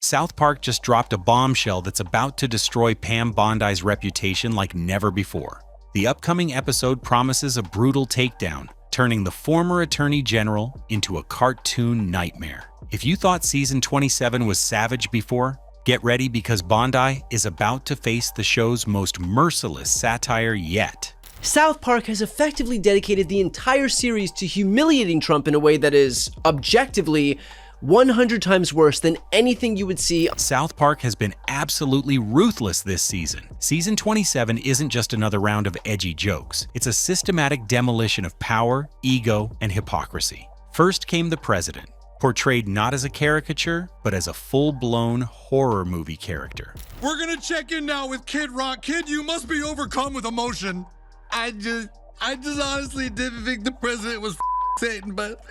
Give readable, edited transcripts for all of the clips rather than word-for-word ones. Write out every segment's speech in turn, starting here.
South Park just dropped a bombshell that's about to destroy Pam Bondi's reputation like never before. The upcoming episode promises a brutal takedown, turning the former Attorney General into a cartoon nightmare. If you thought season 27 was savage before, get ready because Bondi is about to face the show's most merciless satire yet. South Park has effectively dedicated the entire series to humiliating Trump in a way that is, objectively, 100 times worse than anything you would see. South Park has been absolutely ruthless this season. Season 27 isn't just another round of edgy jokes. It's a systematic demolition of power, ego, and hypocrisy. First came the president, portrayed not as a caricature, but as a full-blown horror movie character. We're gonna check in now with Kid Rock. Kid, you must be overcome with emotion. I just honestly didn't think the president was Satan, but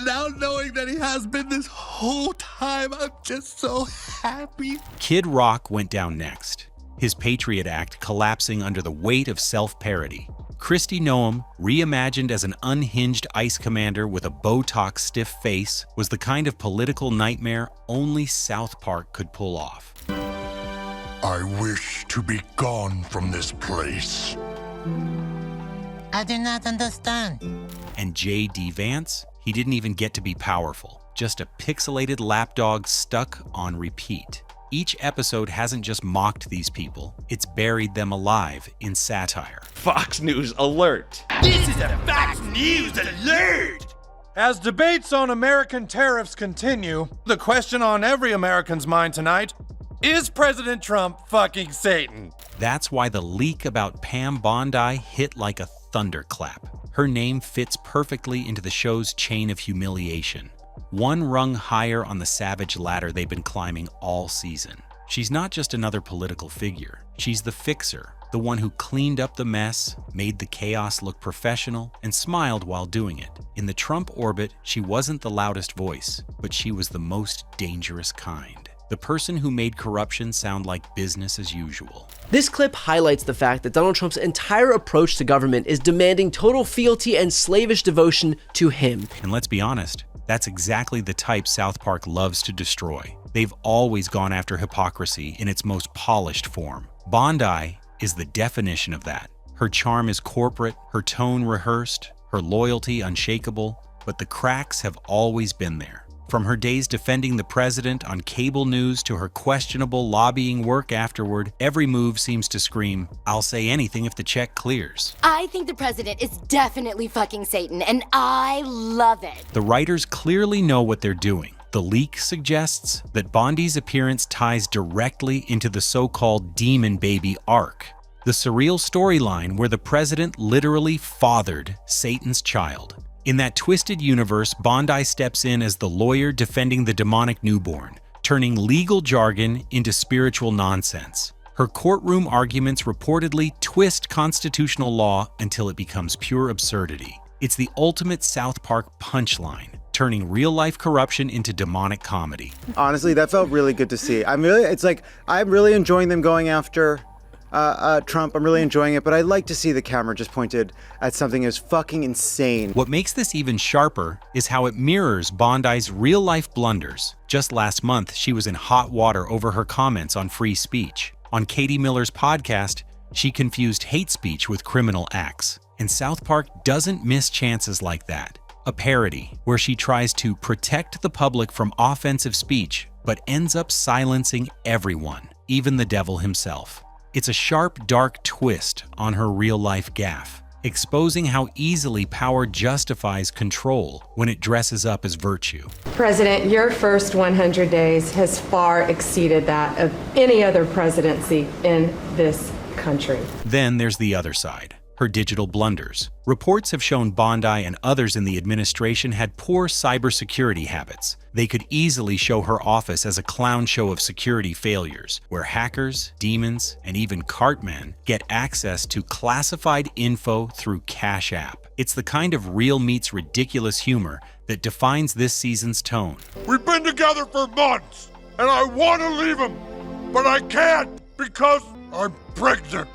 now knowing that he has been this whole time, I'm just so happy. Kid Rock went down next, his Patriot Act collapsing under the weight of self-parody. Kristi Noem, reimagined as an unhinged ICE commander with a Botox stiff face, was the kind of political nightmare only South Park could pull off. I wish to be gone from this place. I do not understand. And J.D. Vance, he didn't even get to be powerful, just a pixelated lapdog stuck on repeat. Each episode hasn't just mocked these people, it's buried them alive in satire. Fox News alert! This is a Fox News alert! As debates on American tariffs continue, the question on every American's mind tonight, is President Trump fucking Satan? That's why the leak about Pam Bondi hit like a thunderclap. Her name fits perfectly into the show's chain of humiliation. One rung higher on the savage ladder they've been climbing all season. She's not just another political figure. She's the fixer, the one who cleaned up the mess, made the chaos look professional, and smiled while doing it. In the Trump orbit, she wasn't the loudest voice, but she was the most dangerous kind. The person who made corruption sound like business as usual. This clip highlights the fact that Donald Trump's entire approach to government is demanding total fealty and slavish devotion to him. And let's be honest, that's exactly the type South Park loves to destroy. They've always gone after hypocrisy in its most polished form. Bondi is the definition of that. Her charm is corporate, her tone rehearsed, her loyalty unshakable, but the cracks have always been there. From her days defending the president on cable news to her questionable lobbying work afterward, every move seems to scream, "I'll say anything if the check clears." I think the president is definitely fucking Satan, and I love it. The writers clearly know what they're doing. The leak suggests that Bondi's appearance ties directly into the so-called Demon Baby arc, the surreal storyline where the president literally fathered Satan's child. In that twisted universe, Bondi steps in as the lawyer defending the demonic newborn, turning legal jargon into spiritual nonsense. Her courtroom arguments reportedly twist constitutional law until it becomes pure absurdity. It's the ultimate South Park punchline, turning real-life corruption into demonic comedy. Honestly, that felt really good to see. I'm really enjoying them going after Trump. I'm really enjoying it, but I'd like to see the camera just pointed at something as fucking insane. What makes this even sharper is how it mirrors Bondi's real-life blunders. Just last month, she was in hot water over her comments on free speech. On Katie Miller's podcast, she confused hate speech with criminal acts. And South Park doesn't miss chances like that. A parody, where she tries to protect the public from offensive speech, but ends up silencing everyone, even the devil himself. It's a sharp, dark twist on her real-life gaffe, exposing how easily power justifies control when it dresses up as virtue. President, your first 100 days has far exceeded that of any other presidency in this country. Then there's the other side, her digital blunders. Reports have shown Bondi and others in the administration had poor cybersecurity habits. They could easily show her office as a clown show of security failures, where hackers, demons, and even Cartman get access to classified info through Cash App. It's the kind of real meets ridiculous humor that defines this season's tone. We've been together for months, and I want to leave him, but I can't because I'm pregnant.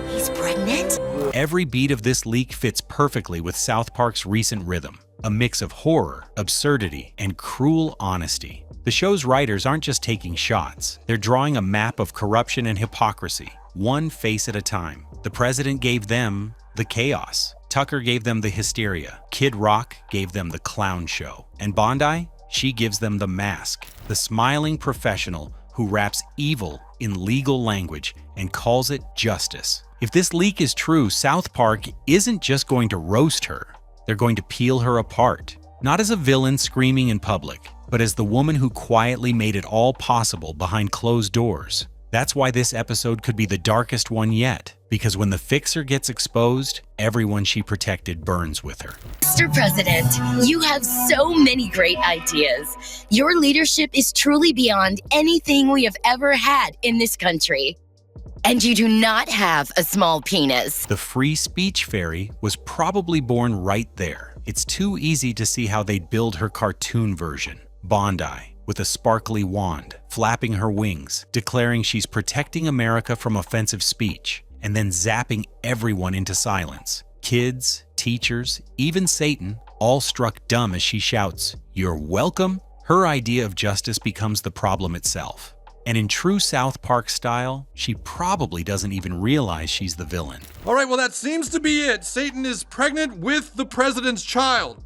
He's pregnant? Every beat of this leak fits perfectly with South Park's recent rhythm, a mix of horror, absurdity, and cruel honesty. The show's writers aren't just taking shots. They're drawing a map of corruption and hypocrisy, one face at a time. The president gave them the chaos. Tucker gave them the hysteria. Kid Rock gave them the clown show. And Bondi, she gives them the mask, the smiling professional who wraps evil in legal language and calls it justice. If this leak is true, South Park isn't just going to roast her. They're going to peel her apart. Not as a villain screaming in public, but as the woman who quietly made it all possible behind closed doors. That's why this episode could be the darkest one yet, because when the fixer gets exposed, everyone she protected burns with her. Mr. President, you have so many great ideas. Your leadership is truly beyond anything we have ever had in this country. And you do not have a small penis. The free speech fairy was probably born right there. It's too easy to see how they'd build her cartoon version. Bondi, with a sparkly wand, flapping her wings, declaring she's protecting America from offensive speech, and then zapping everyone into silence. Kids, teachers, even Satan, all struck dumb as she shouts, "You're welcome." Her idea of justice becomes the problem itself. And in true South Park style, she probably doesn't even realize she's the villain. All right, well, that seems to be it. Satan is pregnant with the president's child.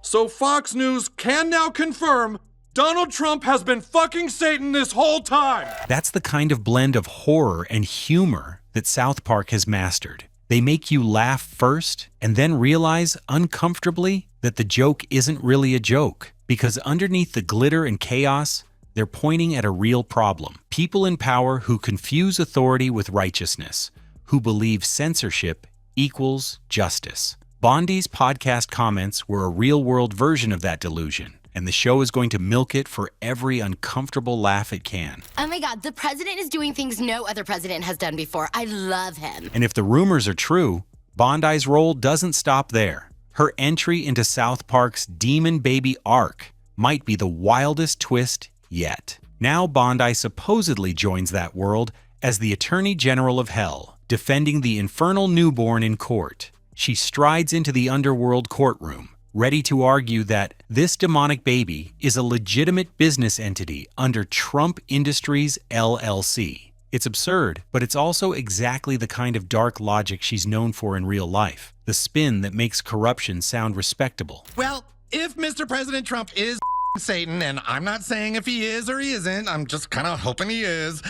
So Fox News can now confirm Donald Trump has been fucking Satan this whole time. That's the kind of blend of horror and humor that South Park has mastered. They make you laugh first and then realize uncomfortably that the joke isn't really a joke, because underneath the glitter and chaos, they're pointing at a real problem. People in power who confuse authority with righteousness, who believe censorship equals justice. Bondi's podcast comments were a real-world version of that delusion, and the show is going to milk it for every uncomfortable laugh it can. Oh my God, the president is doing things no other president has done before. I love him. And if the rumors are true, Bondi's role doesn't stop there. Her entry into South Park's Demon Baby arc might be the wildest twist yet. Now Bondi supposedly joins that world as the Attorney General of Hell, defending the infernal newborn in court. She strides into the underworld courtroom, ready to argue that this demonic baby is a legitimate business entity under Trump Industries LLC. It's absurd, but it's also exactly the kind of dark logic she's known for in real life, the spin that makes corruption sound respectable. Well, if Mr. President Trump is Satan, and I'm not saying if he is or he isn't, I'm just kind of hoping he is,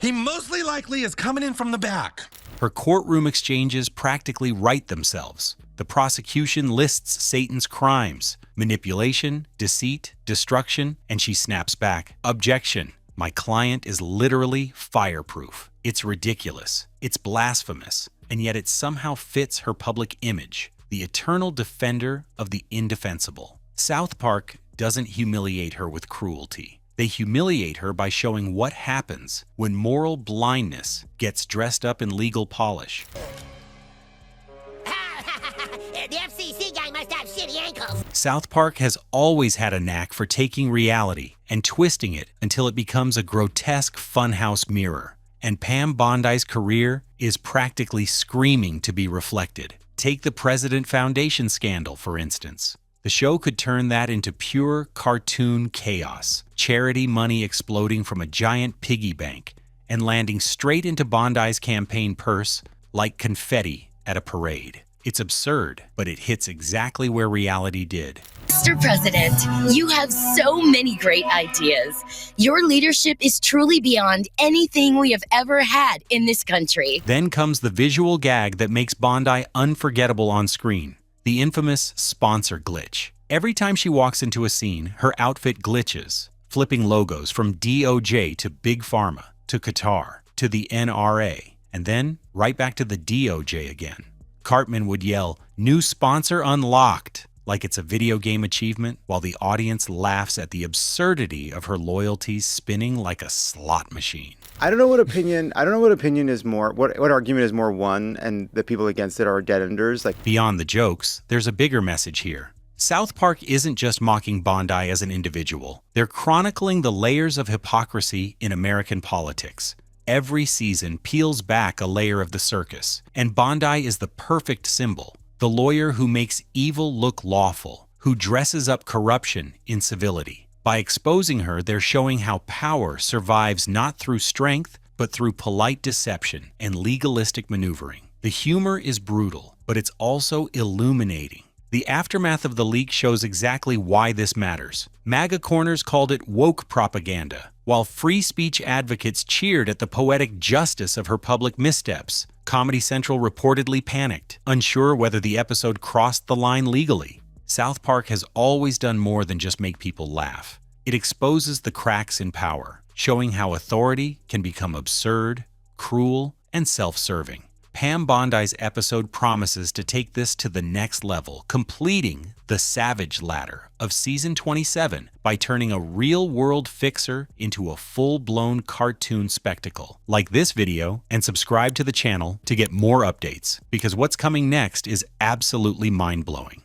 he mostly likely is coming in from the back. Her courtroom exchanges practically write themselves. The prosecution lists Satan's crimes: manipulation, deceit, destruction, and she snaps back. Objection. My client is literally fireproof. It's ridiculous. It's blasphemous. And yet it somehow fits her public image, the eternal defender of the indefensible. South Park doesn't humiliate her with cruelty. They humiliate her by showing what happens when moral blindness gets dressed up in legal polish. The FCC guy must have shitty ankles. South Park has always had a knack for taking reality and twisting it until it becomes a grotesque funhouse mirror. And Pam Bondi's career is practically screaming to be reflected. Take the President Foundation scandal, for instance. The show could turn that into pure cartoon chaos, charity money exploding from a giant piggy bank and landing straight into Bondi's campaign purse like confetti at a parade. It's absurd, but it hits exactly where reality did. Mr. President, you have so many great ideas. Your leadership is truly beyond anything we have ever had in this country. Then comes the visual gag that makes Bondi unforgettable on screen. The infamous sponsor glitch. Every time she walks into a scene, her outfit glitches, flipping logos from DOJ to Big Pharma, to Qatar, to the NRA, and then right back to the DOJ again. Cartman would yell, "New sponsor unlocked," like it's a video game achievement, while the audience laughs at the absurdity of her loyalties spinning like a slot machine. I don't know what opinion is more, what argument is more won, and the people against it are dead enders. Like, beyond the jokes, there's a bigger message here. South Park isn't just mocking Bondi as an individual. They're chronicling the layers of hypocrisy in American politics. Every season peels back a layer of the circus, and Bondi is the perfect symbol. The lawyer who makes evil look lawful, who dresses up corruption in civility. By exposing her, they're showing how power survives not through strength, but through polite deception and legalistic maneuvering. The humor is brutal, but it's also illuminating. The aftermath of the leak shows exactly why this matters. MAGA corners called it woke propaganda, while free speech advocates cheered at the poetic justice of her public missteps. Comedy Central reportedly panicked, unsure whether the episode crossed the line legally. South Park has always done more than just make people laugh. It exposes the cracks in power, showing how authority can become absurd, cruel, and self-serving. Pam Bondi's episode promises to take this to the next level, completing the savage ladder of season 27 by turning a real-world fixer into a full-blown cartoon spectacle. Like this video and subscribe to the channel to get more updates, because what's coming next is absolutely mind-blowing.